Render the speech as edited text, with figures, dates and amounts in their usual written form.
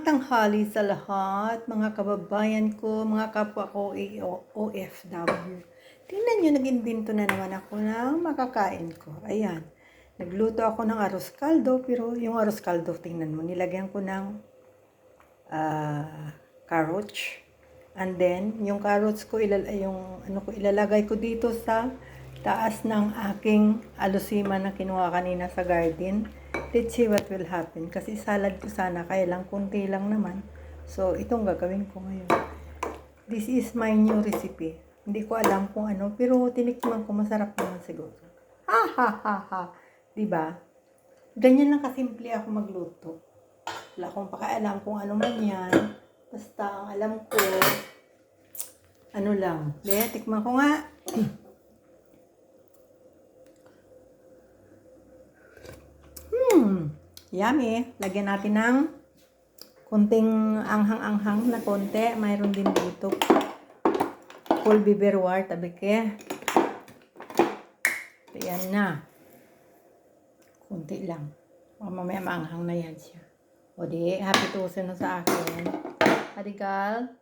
Tanghali sa lahat, mga kababayan ko, mga kapwa ko OFW. Tingnan nyo, nag-imbento na naman ako ng makakain ko. Ayan, nagluto ako ng arroz caldo, pero yung arroz caldo, tingnan mo, nilagyan ko ng carrots. And then, yung carrots ko, ilalagay ko dito sa taas ng aking alusima na kinuha kanina sa garden. Let's see what will happen. Kasi salad ko sana, kaya lang kunti lang naman. So, itong gagawin ko ngayon. This is my new recipe. Hindi ko alam kung ano, pero tinikman ko, masarap naman siguro. Ha ha ha ha. Diba? Ganyan lang kasimple ako magluto. Wala akong pakialam kung ano man yan. Basta ang alam ko, ano lang. Tikman ko nga. Yummy. Lagyan natin ng konting anghang-anghang na konti. Mayroon din dito. Full biberwar, tabi ke. Ayan na. Konti lang. Mamaya maanghang na yan siya. O di, happy to na sa akin. Adikal.